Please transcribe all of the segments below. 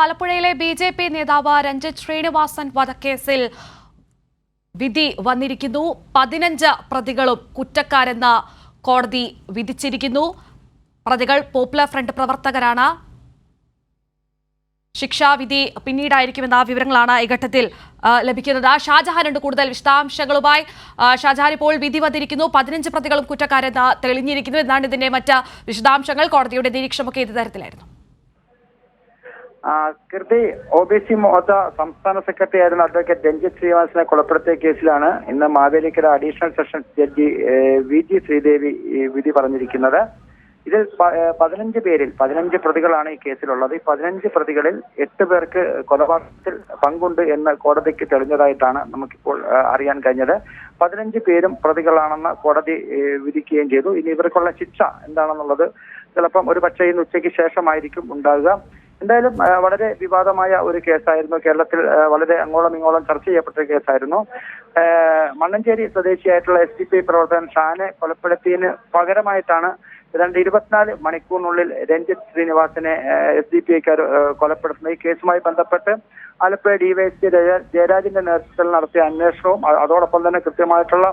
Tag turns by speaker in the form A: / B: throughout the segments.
A: ആലപ്പുഴയിലെ ബി.ജെ.പി. നേതാവ് രഞ്ജിത്ത് ശ്രീനിവാസൻ വധക്കേസിൽ വിധി വന്നിരിക്കുന്നു. 15 പ്രതികളും കുറ്റക്കാരെന്ന് കോടതി വിധിച്ചിരിക്കുന്നു. പ്രതികൾ പോപ്പുലർ ഫ്രണ്ട് പ്രവർത്തകരാണ്. ശിക്ഷാവിധി പിന്നീടായിരിക്കുമെന്ന വിവരങ്ങളാണ് ഈ ഘട്ടത്തിൽ ലഭിക്കുന്നത്. ഷാജഹാനുണ്ട് കൂടുതൽ വിശദാംശങ്ങളുമായി. ഷാജഹാൻ, ഇപ്പോൾ വിധി വന്നിരിക്കുന്നു. 15 പ്രതികളും കുറ്റക്കാരെന്ന് തെളിഞ്ഞിരിക്കുന്നു. എന്നാണ് ഇതിന്റെ മറ്റ് വിശദാംശങ്ങൾ? കോടതിയുടെ നിരീക്ഷണമൊക്കെ ഏത് തരത്തിലായിരുന്നു?
B: കൃതി OBC മോർച്ച സംസ്ഥാന സെക്രട്ടറി ആയിരുന്ന അഡ്വക്കേറ്റ് രഞ്ജിത്ത് ശ്രീനിവാസനെ കൊലപ്പെടുത്തിയ കേസിലാണ് ഇന്ന് Mavelikara additional sessions judge VG Sreedevi വിധി പറഞ്ഞിരിക്കുന്നത്. ഇതിൽ 15 പ്രതികളാണ് ഈ കേസിലുള്ളത്. ഈ 15 പ്രതികളിൽ 8 പേർക്ക് കൊലപാതകത്തിൽ പങ്കുണ്ട് എന്ന് കോടതിക്ക് തെളിഞ്ഞതായിട്ടാണ് നമുക്കിപ്പോൾ അറിയാൻ കഴിഞ്ഞത്. 15 പേരും പ്രതികളാണെന്ന് കോടതി വിധിക്കുകയും ചെയ്തു. ഇനി ഇവർക്കുള്ള ശിക്ഷ എന്താണെന്നുള്ളത് ചിലപ്പം ഒരു പക്ഷേ ഇന്ന് ഉച്ചയ്ക്ക് ശേഷമായിരിക്കും ഉണ്ടാകുക. എന്തായാലും വളരെ വിവാദമായ ഒരു കേസായിരുന്നു. കേരളത്തിൽ വളരെ അങ്ങോളം ഇങ്ങോളം ചർച്ച ചെയ്യപ്പെട്ട കേസായിരുന്നു. മണ്ണഞ്ചേരി സ്വദേശിയായിട്ടുള്ള SDPI പ്രവർത്തകൻ ഷാനെ കൊലപ്പെടുത്തിയതിന് പകരമായിട്ടാണ് 24 മണിക്കൂറിനുള്ളിൽ രഞ്ജിത്ത് ശ്രീനിവാസനെ SDPIക്കാർ കൊലപ്പെടുത്തുന്നത്. ഈ കേസുമായി ബന്ധപ്പെട്ട് ആലപ്പുഴ DYSP ജയരാജിന്റെ നേതൃത്വത്തിൽ നടത്തിയ അന്വേഷണവും അതോടൊപ്പം തന്നെ കൃത്യമായിട്ടുള്ള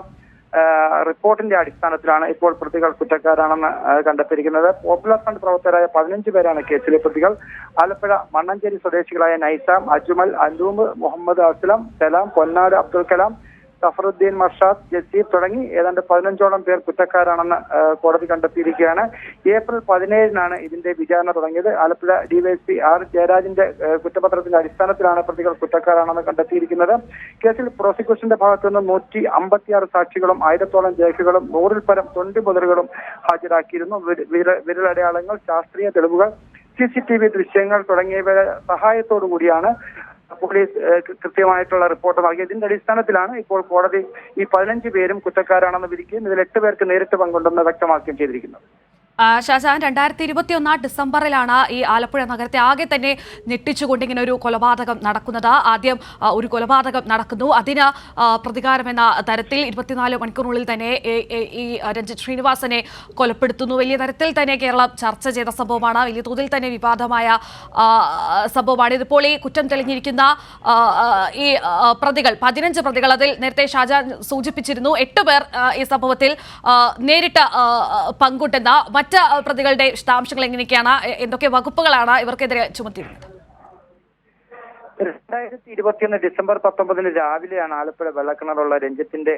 B: റിപ്പോർട്ടിന്റെ അടിസ്ഥാനത്തിലാണ് ഇപ്പോൾ പ്രതികൾ കുറ്റക്കാരാണെന്ന് കണ്ടെത്തിയിരിക്കുന്നത്. പോപ്പുലർ ഫ്രണ്ട് പ്രവർത്തകരായ 15 പേരാണ് കേസിലെ പ്രതികൾ. ആലപ്പുഴ മണ്ണഞ്ചേരി സ്വദേശികളായ നൈസാം, അജ്മൽ, അനൂപ്, മുഹമ്മദ് അസ്ലം, സലാം, പൊന്നാട് അബ്ദുൽ കലാം, സഫറുദ്ദീൻ മർഷാദ്, ജസീർ തുടങ്ങി ഏതാണ്ട് 15ഓളം പേർ കുറ്റക്കാരാണെന്ന് കോടതി കണ്ടെത്തിയിരിക്കുകയാണ്. ഏപ്രിൽ 17-നാണ് ഇതിന്റെ വിചാരണ തുടങ്ങിയത്. ആലപ്പുഴ DYSP R ജയരാജിന്റെ കുറ്റപത്രത്തിന്റെ അടിസ്ഥാനത്തിലാണ് പ്രതികൾ കുറ്റക്കാരാണെന്ന് കണ്ടെത്തിയിരിക്കുന്നത്. കേസിൽ പ്രോസിക്യൂഷന്റെ ഭാഗത്തു നിന്ന് 156 സാക്ഷികളും 1000ഓളം രേഖകളും 100-ൽ പരം തൊണ്ടിമുതലുകളും ഹാജരാക്കിയിരുന്നു. വിരലടയാളങ്ങൾ, ശാസ്ത്രീയ തെളിവുകൾ, CCTV ദൃശ്യങ്ങൾ തുടങ്ങിയവയുടെ സഹായത്തോടു കൂടിയാണ് പോലീസ് കൃത്യമായിട്ടുള്ള റിപ്പോർട്ട് നൽകിയത്. ഇതിന്റെ അടിസ്ഥാനത്തിലാണ് ഇപ്പോൾ കോടതി ഈ 15 പേരും കുറ്റക്കാരാണെന്ന് വിധിക്കുകയും ഇതിൽ 8 പേർക്ക് നേരിട്ട് പങ്കുണ്ടെന്ന് വ്യക്തമാക്കുകയും ചെയ്തിരിക്കുന്നത്.
A: ഷാജഹാൻ, 2021 ഡിസംബറിലാണ് ഈ ആലപ്പുഴ നഗരത്തെ ആകെ തന്നെ ഞെട്ടിച്ചുകൊണ്ട് ഇങ്ങനെ ഒരു കൊലപാതകം നടക്കുന്നത്. ആദ്യം ഒരു കൊലപാതകം നടക്കുന്നു. അതിന് പ്രതികാരമെന്ന തരത്തിൽ 24 മണിക്കൂറിനുള്ളിൽ തന്നെ ഈ രഞ്ജിത്ത് ശ്രീനിവാസനെ കൊലപ്പെടുത്തുന്നു. വലിയ തരത്തിൽ തന്നെ കേരളം ചർച്ച ചെയ്ത സംഭവമാണ്. വലിയ തോതിൽ തന്നെ വിവാദമായ സംഭവമാണ്. ഇതിപ്പോൾ ഈ കുറ്റം തെളിഞ്ഞിരിക്കുന്ന ഈ പ്രതികൾ 15 പ്രതികൾ, അതിൽ നേരത്തെ ഷാജഹാൻ സൂചിപ്പിച്ചിരുന്നു 8 പേർ ഈ സംഭവത്തിൽ നേരിട്ട് പങ്കുണ്ടെന്ന. മറ്റ് പ്രതികളുടെ വിശദാംശങ്ങൾ എങ്ങനെയൊക്കെയാണ്? എന്തൊക്കെ വകുപ്പുകളാണ് ഇവർക്കെതിരെ ചുമത്തിയിരുന്നത്?
B: 2021 ഡിസംബർ 19 രാവിലെയാണ് ആലപ്പുഴ വെള്ളക്കിണറുള്ള രഞ്ജിത്തിന്റെ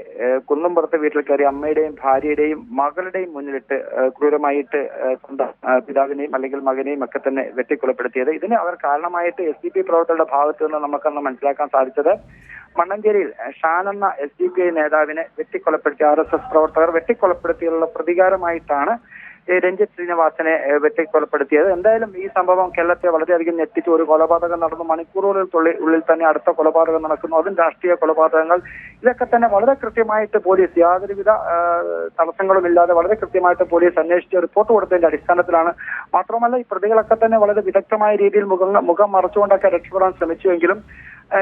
B: കുന്നുംപുറത്ത് വീട്ടിൽ കയറി അമ്മയുടെയും ഭാര്യയുടെയും മകളുടെയും മുന്നിലിട്ട് ക്രൂരമായിട്ട് സ്വന്തം പിതാവിനെയും അല്ലെങ്കിൽ മകനെയും ഒക്കെ തന്നെ വെട്ടിക്കൊലപ്പെടുത്തിയത്. ഇതിന് അവർ കാരണമായിട്ട് SDPI പ്രവർത്തകരുടെ ഭാഗത്തു നിന്ന് നമുക്കന്ന് മനസ്സിലാക്കാൻ സാധിച്ചത് മണ്ണഞ്ചേരിയിൽ ഷാൻ എന്ന SDPI നേതാവിനെ വെട്ടിക്കൊലപ്പെടുത്തിയ RSS പ്രവർത്തകർ വെട്ടിക്കൊലപ്പെടുത്തിയുള്ള പ്രതികാരമായിട്ടാണ് രഞ്ജിത്ത് ശ്രീനിവാസനെ വെട്ടിക്കൊലപ്പെടുത്തിയത്. എന്തായാലും ഈ സംഭവം കേരളത്തെ വളരെയധികം ഞെട്ടിച്ചു. ഒരു കൊലപാതകം നടന്നു, മണിക്കൂറുകൾക്കുള്ളിൽ തന്നെ അടുത്ത കൊലപാതകം നടക്കുന്നു, അതും രാഷ്ട്രീയ കൊലപാതകങ്ങൾ. ഇതൊക്കെ തന്നെ വളരെ കൃത്യമായിട്ട് പോലീസ് യാതൊരുവിധ തടസ്സങ്ങളും ഇല്ലാതെ വളരെ കൃത്യമായിട്ട് പോലീസ് അന്വേഷിച്ച് റിപ്പോർട്ട് കൊടുത്തതിന്റെ അടിസ്ഥാനത്തിലാണ്. മാത്രമല്ല ഈ പ്രതികളൊക്കെ തന്നെ വളരെ വിദഗ്ധമായ രീതിയിൽ മുഖം മറച്ചുകൊണ്ടൊക്കെ രക്ഷപ്പെടാൻ ശ്രമിച്ചുവെങ്കിലും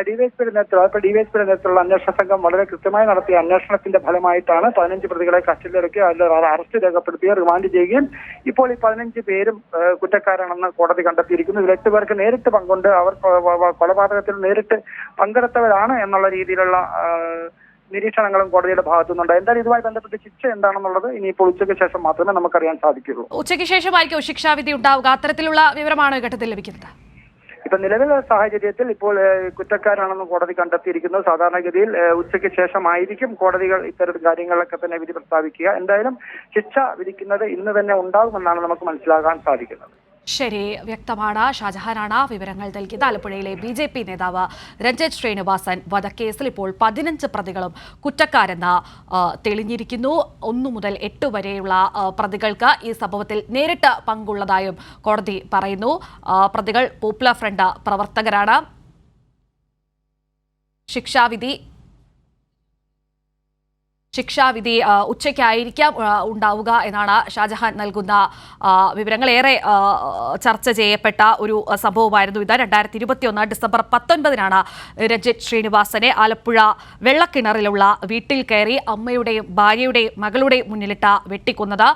B: DYSPയുടെ നേതൃത്വത്തിലുള്ള അന്വേഷണ സംഘം വളരെ കൃത്യമായി നടത്തിയ അന്വേഷണത്തിന്റെ ഫലമായിട്ടാണ് 15 പ്രതികളെ കസ്റ്റഡിയിലെടുക്കുക, അതിൽ അറസ്റ്റ് രേഖപ്പെടുത്തുകയും റിമാൻഡ് ചെയ്യുകയും ഇപ്പോൾ ഈ 15 പേരും കുറ്റക്കാരാണെന്ന് കോടതി കണ്ടെത്തിയിരിക്കുന്നു. ഇതിൽ 8 പേർക്ക് നേരിട്ട് പങ്കുണ്ട്. അവർ കൊലപാതകത്തിൽ നേരിട്ട് പങ്കെടുത്തവരാണ് എന്നുള്ള രീതിയിലുള്ള നിരീക്ഷണങ്ങളും കോടതിയുടെ ഭാഗത്തുനിന്നുണ്ട്. എന്തായാലും ഇതുമായി ബന്ധപ്പെട്ട് ശിക്ഷ എന്താണെന്നുള്ളത് ഇനിയിപ്പോൾ ഉച്ചയ്ക്ക് ശേഷം മാത്രമേ നമുക്കറിയാൻ സാധിക്കുള്ളൂ.
A: ഉച്ചയ്ക്ക് ശേഷമായിരിക്കും ശിക്ഷാവിധി ഉണ്ടാവുക. അത്തരത്തിലുള്ള വിവരമാണോ ഈ ഘട്ടത്തിൽ ലഭിക്കുന്നത്?
B: ഇപ്പൊ നിലവിലെ സാഹചര്യത്തിൽ ഇപ്പോൾ കുറ്റക്കാരാണെന്ന് കോടതി കണ്ടെത്തിയിരിക്കുന്നത്. സാധാരണഗതിയിൽ ഉച്ചയ്ക്ക് ശേഷമായിരിക്കും കോടതികൾ ഇത്തരം കാര്യങ്ങളിലൊക്കെ തന്നെ വിധി പ്രസ്താവിക്കുക. എന്തായാലും ശിക്ഷ വിധിക്കുന്നത് ഇന്ന് തന്നെ ഉണ്ടാകുമെന്നാണ് നമുക്ക് മനസ്സിലാക്കാൻ സാധിക്കുന്നത്.
A: ശരി, വ്യക്തമാണ്. ഷാജഹാനാണ് വിവരങ്ങൾ നൽകിയത്. ആലപ്പുഴയിലെ BJP നേതാവ് രഞ്ജിത്ത് ശ്രീനിവാസൻ വധക്കേസിൽ ഇപ്പോൾ 15 പ്രതികളും കുറ്റക്കാരെന്ന് തെളിഞ്ഞിരിക്കുന്നു. 1 മുതൽ 8 വരെയുള്ള പ്രതികൾക്ക് ഈ സംഭവത്തിൽ നേരിട്ട് പങ്കുള്ളതായും കോടതി പറയുന്നു. പ്രതികൾ പോപ്പുലർ ഫ്രണ്ട് പ്രവർത്തകരാണ്. ശിക്ഷാവിധി ഉച്ചയ്ക്കായിരിക്കാം ഉണ്ടാവുക എന്നാണ് ഷാജഹാൻ നൽകുന്ന വിവരങ്ങൾ. ഏറെ ചർച്ച ചെയ്യപ്പെട്ട ഒരു സംഭവമായിരുന്നു ഇത്. 2021 ഡിസംബർ 19 രഞ്ജിത്ത് ശ്രീനിവാസനെ ആലപ്പുഴ വെള്ളക്കിണറിലുള്ള വീട്ടിൽ കയറി അമ്മയുടെയും ഭാര്യയുടെയും മകളുടെയും മുന്നിലിട്ട് വെട്ടിക്കൊന്നത്.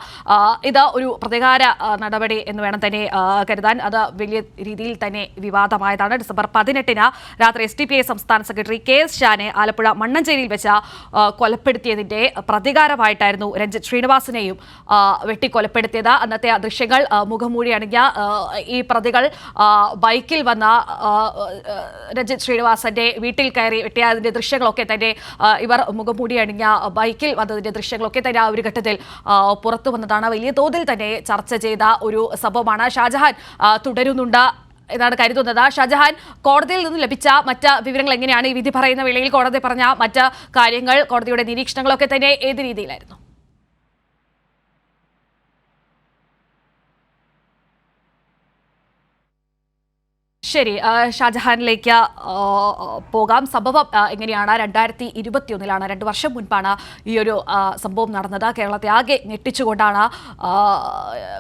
A: ഇത് ഒരു പ്രതികാര നടപടി എന്ന് വേണം തന്നെ കരുതാൻ. അത് വലിയ രീതിയിൽ തന്നെ വിവാദമായതാണ്. ഡിസംബർ 18 രാത്രി SDPI സംസ്ഥാന സെക്രട്ടറി KS ഷാനെ ആലപ്പുഴ മണ്ണഞ്ചേരിയിൽ വെച്ച് കൊലപ്പെടുത്തിയതിന്റെ പ്രതികാരമായിട്ടായിരുന്നു രഞ്ജിത്ത് ശ്രീനിവാസനെയും വെട്ടിക്കൊലപ്പെടുത്തിയത്. അന്നത്തെ ദൃശ്യങ്ങൾ മുഖംമൂടി അണിഞ്ഞ ഈ പ്രതികൾ ബൈക്കിൽ വന്ന രഞ്ജിത്ത് ശ്രീനിവാസന്റെ വീട്ടിൽ കയറി വെട്ടിയതിന്റെ ദൃശ്യങ്ങളൊക്കെ തന്നെ ഇവർ മുഖംമൂടി അണിഞ്ഞ ബൈക്കിൽ വന്നതിന്റെ ദൃശ്യങ്ങളൊക്കെ തന്നെ ആ ഒരു ഘട്ടത്തിൽ പുറത്തു വന്നതാണ്. വലിയ തോതിൽ തന്നെ ചർച്ച ചെയ്ത ഒരു സംഭവമാണ്. ഷാജഹാൻ തുടരുന്നുണ്ട് എന്നാണ് കരുതുന്നത്. ഷാജഹാൻ, കോടതിയിൽ നിന്ന് ലഭിച്ച മറ്റ് വിവരങ്ങൾ എങ്ങനെയാണ്? ഈ വിധി പറയുന്ന വേളയിൽ കോടതി പറഞ്ഞ മറ്റ് കാര്യങ്ങൾ, കോടതിയുടെ നിരീക്ഷണങ്ങളൊക്കെ തന്നെ ഏത് രീതിയിലായിരുന്നു? ശരി, ഷാജഹാനിലേക്ക് പോകാം. സംഭവം എങ്ങനെയാണ്? 2021 2 വർഷം മുൻപാണ് ഈ ഒരു സംഭവം നടന്നത്. കേരളത്തെ ആകെ ഞെട്ടിച്ചുകൊണ്ടാണ്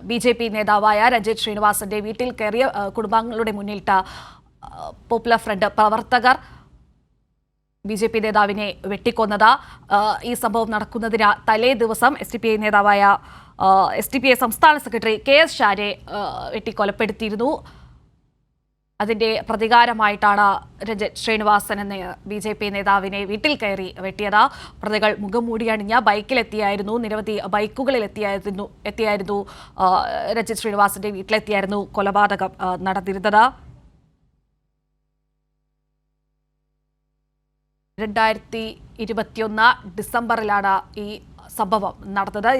A: BJP നേതാവായ രഞ്ജിത്ത് ശ്രീനിവാസന്റെ വീട്ടിൽ കയറിയ കുടുംബാംഗങ്ങളുടെ മുന്നിലിട്ട് പോപ്പുലർ ഫ്രണ്ട് പ്രവർത്തകർ BJP നേതാവിനെ വെട്ടിക്കൊന്നത്. ഈ സംഭവം നടക്കുന്നതിന് തലേ ദിവസം SDPI നേതാവായ SDPI സംസ്ഥാന സെക്രട്ടറി KS ഷാനെ വെട്ടിക്കൊലപ്പെടുത്തിയിരുന്നു. അതിന്റെ പ്രതികാരമായിട്ടാണ് രഞ്ജിത്ത് ശ്രീനിവാസൻ എന്ന BJP നേതാവിനെ വീട്ടിൽ കയറി വെട്ടിയത്. പ്രതികൾ മുഖം മൂടിയണിഞ്ഞ ബൈക്കിലെത്തിയായിരുന്നു, നിരവധി ബൈക്കുകളിൽ എത്തിയായിരുന്നു രഞ്ജിത്ത് ശ്രീനിവാസന്റെ വീട്ടിലെത്തിയായിരുന്നു കൊലപാതകം നടന്നിരുന്നത്. 2021 ഡിസംബറിലാണ് ഈ സംഭവം നടന്നത്.